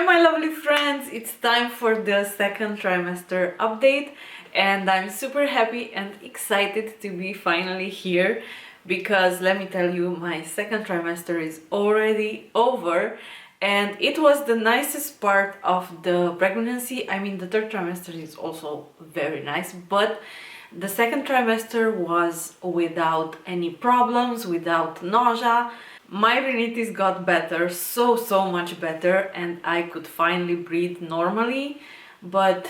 my lovely friends, it's time for the second trimester update and I'm super happy and excited to be finally here because let me tell you, my second trimester is already over and it was the nicest part of the pregnancy. I mean, the third trimester is also very nice, but the second trimester was without any problems, without nausea. My rhinitis got better, so much better, and I could finally breathe normally, but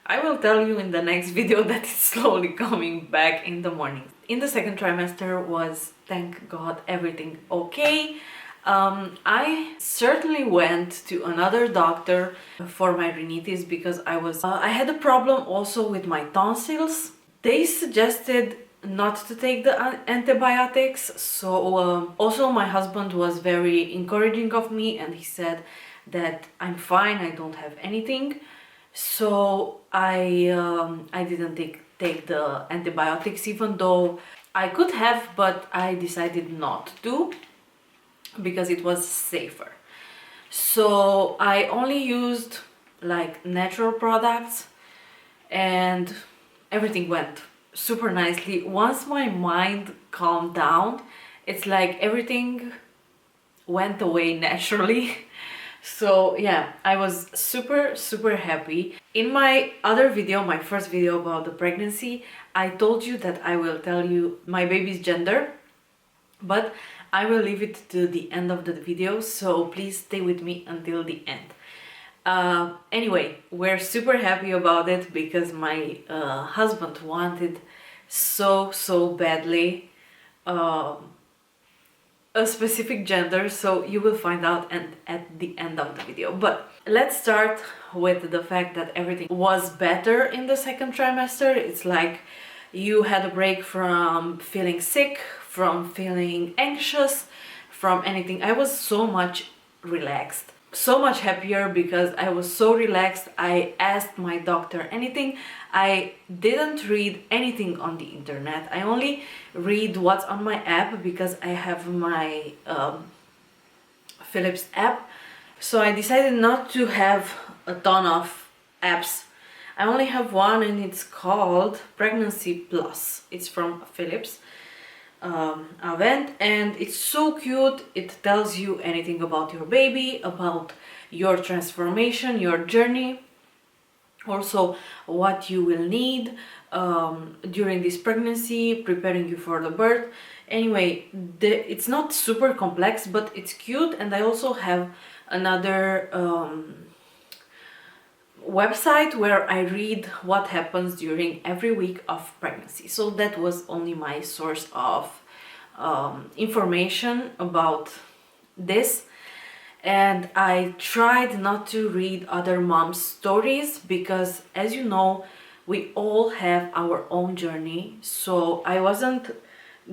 I will tell you in the next video that it's slowly coming back in the morning. In the second trimester was, thank God, everything okay. I certainly went to another doctor for my rhinitis because I had a problem also with my tonsils. They suggested not to take the antibiotics, so also my husband was very encouraging of me and he said that I'm fine, I don't have anything. So I didn't take the antibiotics, even though I could have, but I decided not to because it was safer. So I only used like natural products and everything went super nicely. Once my mind calmed down, it's like everything went away naturally. So yeah, I was super happy. In my other video, my first video about the pregnancy, I told you that I will tell you my baby's gender, but I will leave it to the end of the video, so please stay with me until the end. Anyway, we're super happy about it because my husband wanted so badly a specific gender, so you will find out at the end of the video. But let's start with the fact that everything was better in the second trimester. It's like you had a break from feeling sick, from feeling anxious, from anything. I was so much relaxed, so much happier because I was so relaxed. I asked my doctor anything. I didn't read anything on the internet. I only read what's on my app because I have my Philips app. So I decided not to have a ton of apps. I only have one and it's called Pregnancy Plus. It's from Philips event and it's so cute. It tells you anything about your baby, about your transformation, your journey, also what you will need during this pregnancy, preparing you for the birth. Anyway, it's not super complex, but it's cute. And I also have another website where I read what happens during every week of pregnancy. So that was only my source of information about this. And I tried not to read other moms' stories because, as you know, we all have our own journey. So I wasn't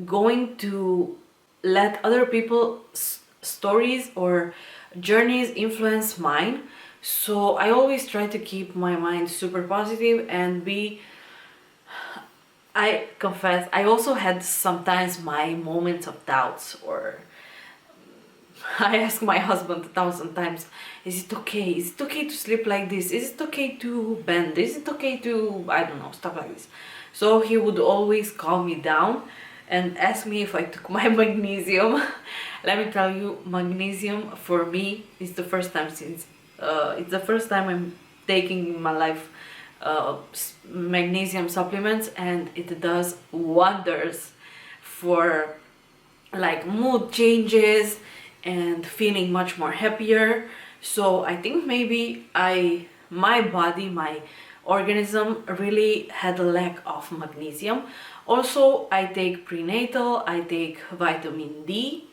going to let other people's stories or journeys influence mine. So I always try to keep my mind super positive and I confess, I also had sometimes my moments of doubts, or I ask my husband 1,000 times, is it okay? Is it okay to sleep like this? Is it okay to bend? Is it okay to, I don't know, stuff like this. So he would always calm me down and ask me if I took my magnesium. Let me tell you, magnesium for me is the first time since it's the first time I'm taking in my life magnesium supplements, and it does wonders for like mood changes and feeling much more happier. So I think maybe my body, my organism really had a lack of magnesium. Also, I take prenatal, I take vitamin D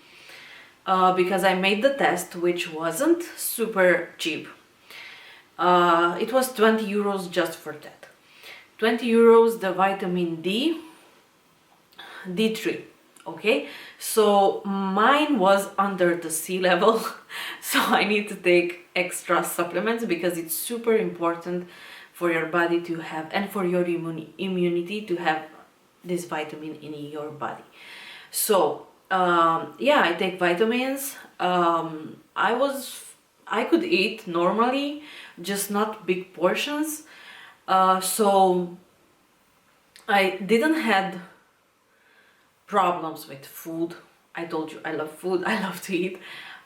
because I made the test, which wasn't super cheap. It was 20 euros just for that. 20 euros the vitamin D3. Okay, so mine was under the sea level, so I need to take extra supplements because it's super important for your body to have, and for your immunity to have this vitamin in your body. So yeah, I take vitamins. I I could eat normally, just not big portions. So I didn't had problems with food. I told you I love food, I love to eat,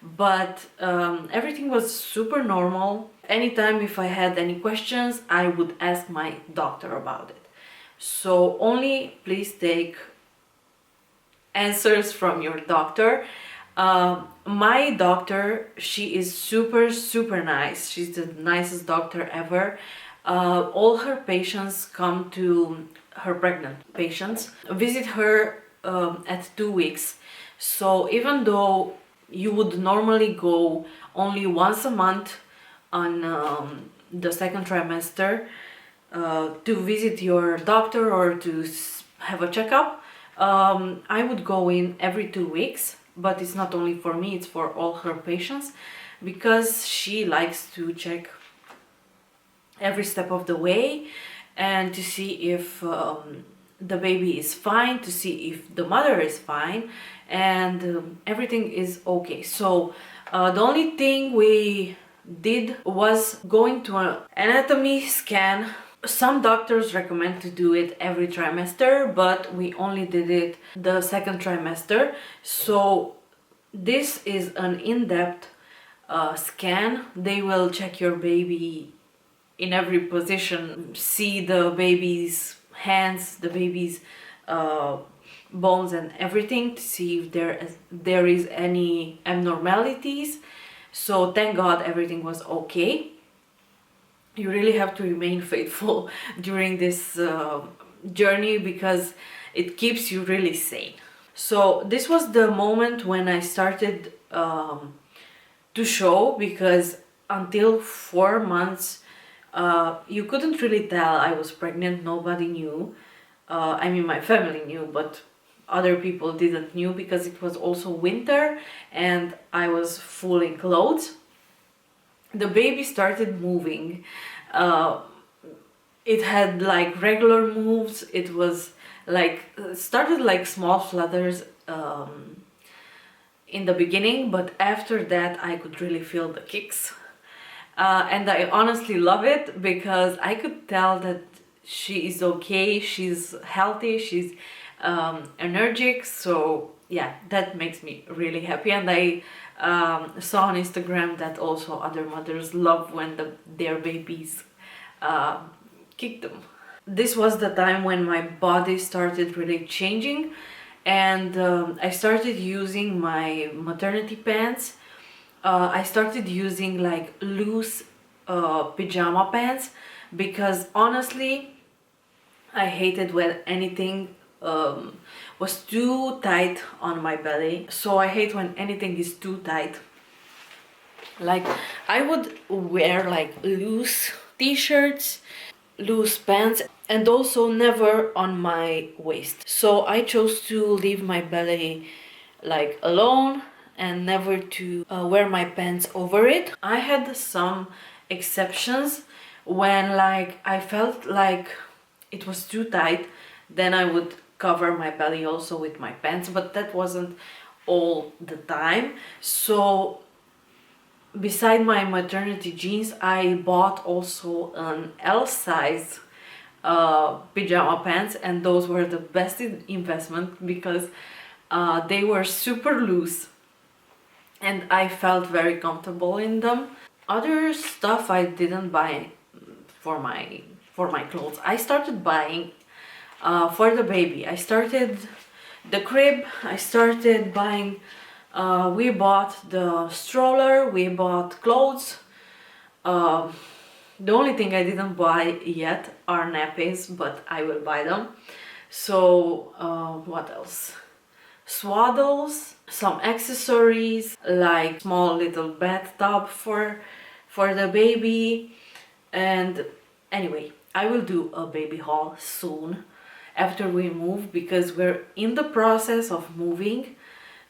but everything was super normal. Anytime if I had any questions, I would ask my doctor about it. So only please take answers from your doctor. My doctor, she is super nice. She's the nicest doctor ever. All her patients come to her pregnant patients visit her at 2 weeks. So even though you would normally go only once a month on the second trimester to visit your doctor or to have a checkup, I would go in every 2 weeks, but it's not only for me, it's for all her patients, because she likes to check every step of the way and to see if the baby is fine, to see if the mother is fine, and everything is okay. So the only thing we did was going to an anatomy scan. Some doctors recommend to do it every trimester, but we only did it the second trimester. So this is an in-depth scan. They will check your baby in every position, see the baby's hands, the baby's bones and everything, to see if there is any abnormalities. So thank God everything was okay. You really have to remain faithful during this journey, because it keeps you really sane. So this was the moment when I started to show, because until 4 months you couldn't really tell I was pregnant. Nobody knew. I mean, my family knew, but other people didn't knew, because it was also winter and I was full in clothes. The baby started moving. It had like regular moves. It was like started like small flutters in the beginning, but after that I could really feel the kicks. And I honestly love it, because I could tell that she is okay, she's healthy, she's energetic. So yeah, that makes me really happy. And I saw on Instagram that also other mothers love when their babies kick them. This was the time when my body started really changing, and I started using my maternity pants. I started using like loose pajama pants, because honestly I hated when anything was too tight on my belly. So I hate when anything is too tight. Like I would wear like loose t-shirts, loose pants, and also never on my waist. So I chose to leave my belly like alone and never to wear my pants over it. I had some exceptions when like I felt like it was too tight, then I would cover my belly also with my pants, but that wasn't all the time. So beside my maternity jeans, I bought also an L size pajama pants, and those were the best investment, because they were super loose and I felt very comfortable in them. Other stuff I didn't buy for my clothes. I started buying for the baby. I started the crib. I started buying. We bought the stroller. We bought clothes. The only thing I didn't buy yet are nappies, but I will buy them. So what else? Swaddles, some accessories like small little bathtub for the baby. And anyway, I will do a baby haul soon after we move, because we're in the process of moving.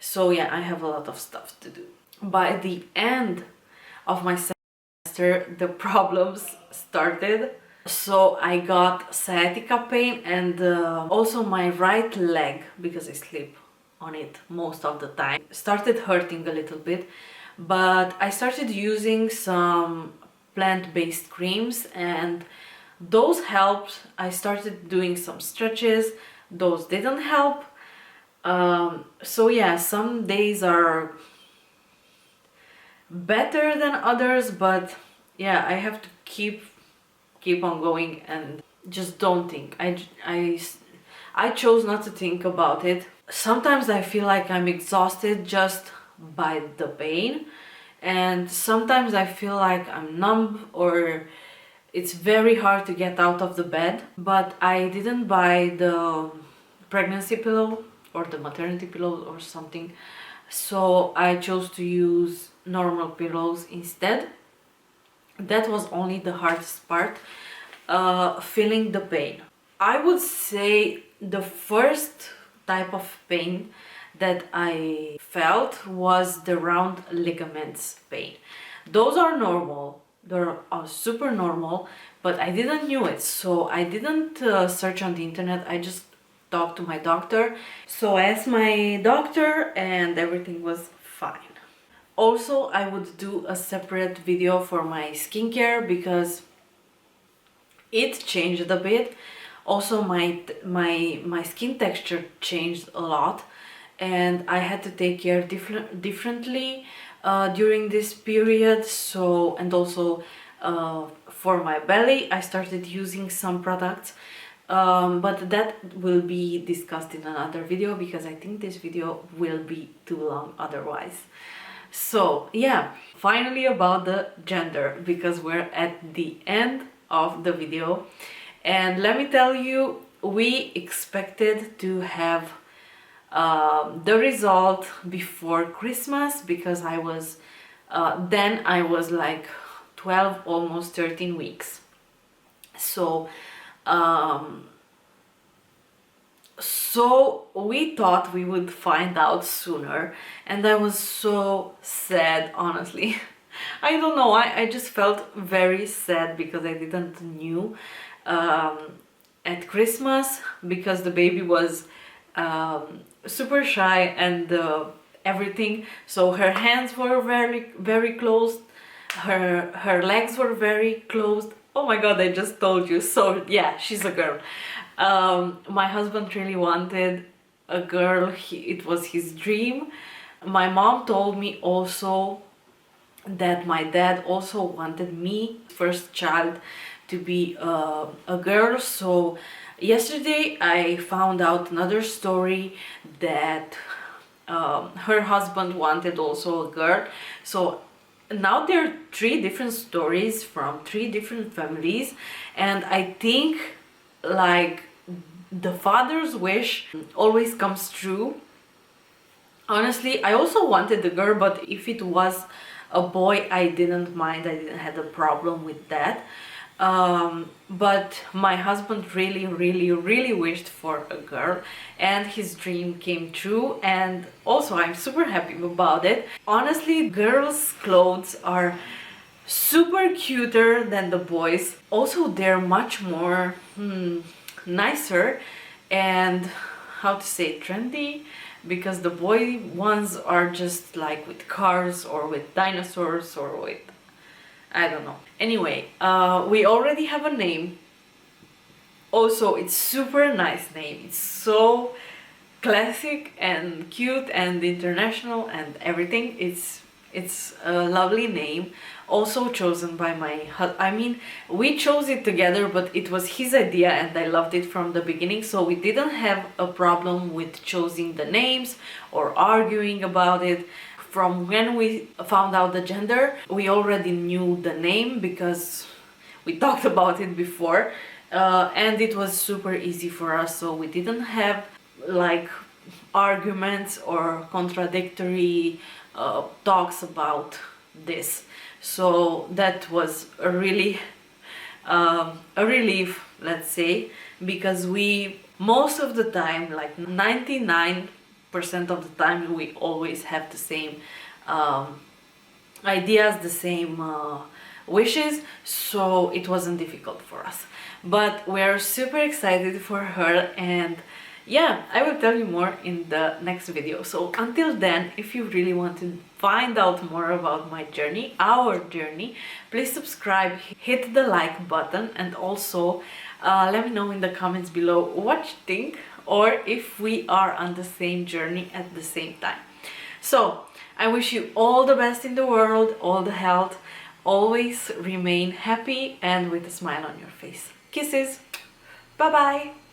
So yeah, I have a lot of stuff to do. By the end of my semester, the problems started. So I got sciatica pain, and also my right leg, because I sleep on it most of the time, started hurting a little bit. but I started using some plant-based creams and those helped. I started doing some stretches, those didn't help. So yeah, some days are better than others, but yeah, I have to keep on going and just don't think. I chose not to think about it. Sometimes I feel like I'm exhausted just by the pain, and sometimes I feel like I'm numb or it's very hard to get out of the bed. But I didn't buy the pregnancy pillow or the maternity pillow or something, so I chose to use normal pillows instead. That was only the hardest part, feeling the pain. I would say the first type of pain that I felt was the round ligaments pain. Those are normal, they're super normal, but I didn't knew it, so I didn't search on the internet. I just talked to my doctor. So I asked my doctor and everything was fine. Also, I would do a separate video for my skincare because it changed a bit. Also, my skin texture changed a lot, and I had to take care differently during this period. So, and also for my belly, I started using some products, but that will be discussed in another video because I think this video will be too long otherwise. So yeah, finally about the gender, because we're at the end of the video, and let me tell you, we expected to have the result before Christmas, because then I was like 12, almost 13 weeks. So so we thought we would find out sooner, and I was so sad, honestly. I don't know, I just felt very sad because I didn't knew at Christmas, because the baby was super shy and everything. So her hands were very closed, her legs were very closed. Oh my god, I just told you. So yeah, she's a girl. My husband really wanted a girl. It was his dream. My mom told me also that my dad also wanted me, first child, to be a girl. So yesterday I found out another story that her husband wanted also a girl. So now there are 3 different stories from 3 different families, and I think like the father's wish always comes true. Honestly, I also wanted the girl, but if it was a boy, I didn't mind. I didn't have a problem with that. But my husband really wished for a girl, and his dream came true, and also I'm super happy about it. Honestly, girls' clothes are super cuter than the boys. Also, they're much more nicer and, how to say, trendy, because the boy ones are just like with cars or with dinosaurs or with, I don't know. Anyway, we already have a name. Also, it's super nice name. It's so classic and cute and international and everything. It's a lovely name, also chosen by my husband. I mean, we chose it together, but it was his idea and I loved it from the beginning, so we didn't have a problem with choosing the names or arguing about it. From when we found out the gender, we already knew the name because we talked about it before, and it was super easy for us, so we didn't have like arguments or contradictory talks about this. So that was a really a relief, let's say, because we most of the time, like 99% of the time, we always have the same ideas, the same wishes, so it wasn't difficult for us. But we're super excited for her, and yeah, I will tell you more in the next video. So until then, if you really want to find out more about my journey, our journey, please subscribe, hit the like button, and also let me know in the comments below what you think, or if we are on the same journey at the same time. So I wish you all the best in the world, all the health, always remain happy and with a smile on your face. Kisses, bye bye.